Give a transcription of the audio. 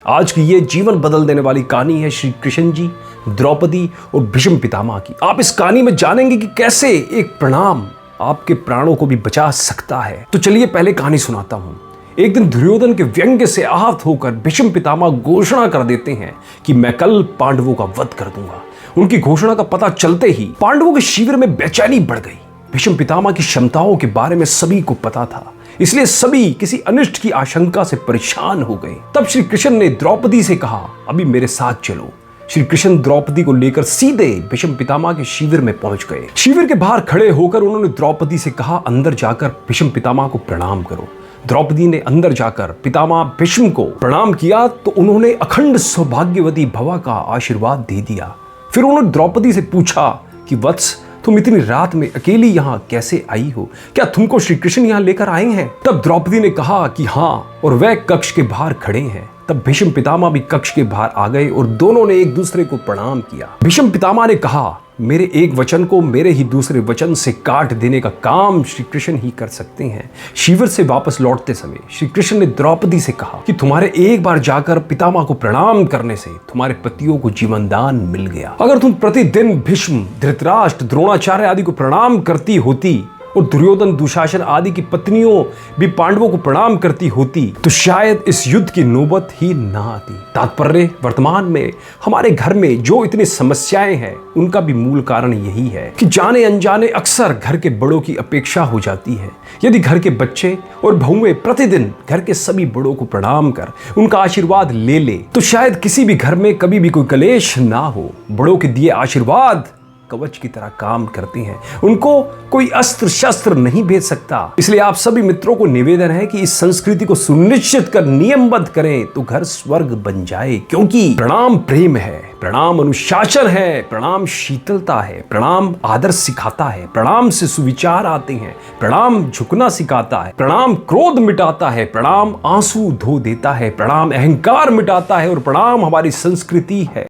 आज की ये जीवन बदल देने वाली कहानी है श्री कृष्ण जी, द्रौपदी और भीष्म पितामह की। आप इस कहानी में जानेंगे कि कैसे एक प्रणाम आपके प्राणों को भी बचा सकता है। तो चलिए पहले कहानी सुनाता हूं। एक दिन दुर्योधन के व्यंग्य से आहत होकर भीष्म पितामह घोषणा कर देते हैं कि मैं कल पांडवों का वध कर दूंगा। उनकी घोषणा का पता चलते ही पांडवों के शिविर में बेचैनी बढ़ गई। भीष्म पितामह की क्षमताओं के बारे में सभी को पता था, इसलिए सभी किसी अनिष्ट की आशंका से परेशान हो गए। तब श्री कृष्ण ने द्रौपदी से कहा, अभी मेरे साथ चलो। श्री कृष्ण द्रौपदी को लेकर सीधे भीष्म पितामह के शिविर में पहुंच गए। शिविर के बाहर खड़े होकर उन्होंने द्रौपदी से कहा, अंदर जाकर भीष्म पितामह को प्रणाम करो। द्रौपदी ने अंदर जाकर पितामह भीष्म को प्रणाम किया तो उन्होंने अखंड सौभाग्यवती भवा का आशीर्वाद दे दिया। फिर उन्होंने द्रौपदी से पूछा कि वत्स, तुम इतनी रात में अकेली यहाँ कैसे आई हो? क्या तुमको श्री कृष्ण यहाँ लेकर आए हैं? तब द्रौपदी ने कहा कि हाँ, और वह कक्ष के बाहर खड़े हैं। तब भीष्म पितामह भी कक्ष के बाहर आ गए और दोनों ने एक दूसरे को प्रणाम किया। भीष्म पितामह ने कहा, मेरे एक वचन को मेरे ही दूसरे वचन से काट देने का काम श्री कृष्ण ही कर सकते हैं। शिविर से वापस लौटते समय श्री कृष्ण ने द्रौपदी से कहा कि तुम्हारे एक बार जाकर पितामह को प्रणाम करने से तुम्हारे पतियों को जीवन दान मिल गया। अगर तुम प्रतिदिन भीष्म, धृतराष्ट्र, द्रोणाचार्य आदि को प्रणाम करती होती और दुर्योधन, दुशासन आदि की पत्नियों भी पांडवों को प्रणाम करती होती तो शायद इस युद्ध की नौबत ही ना आती। तात्पर्य, वर्तमान में हमारे घर में जो इतनी समस्याएं हैं उनका भी मूल कारण यही है कि जाने अनजाने अक्सर घर के बड़ों की अपेक्षा हो जाती है। यदि घर के बच्चे और बहुएं प्रतिदिन घर के सभी बड़ों को प्रणाम कर उनका आशीर्वाद ले ले तो शायद किसी भी घर में कभी भी कोई कलेश ना हो। बड़ों के दिए आशीर्वाद कवच की तरह काम करते हैं, उनको कोई अस्त्र शस्त्र नहीं भेज सकता। इसलिए आप सभी मित्रों को निवेदन है कि इस संस्कृति को सुनिश्चित कर नियमबद्ध करें तो घर स्वर्ग बन जाए। क्योंकि प्रणाम प्रेम है, प्रणाम अनुशासन है, प्रणाम शीतलता है, प्रणाम आदर सिखाता है, प्रणाम से सुविचार आते हैं, प्रणाम झुकना सिखाता है, प्रणाम क्रोध मिटाता है, प्रणाम आंसू धो देता है, प्रणाम अहंकार मिटाता है और प्रणाम हमारी संस्कृति है।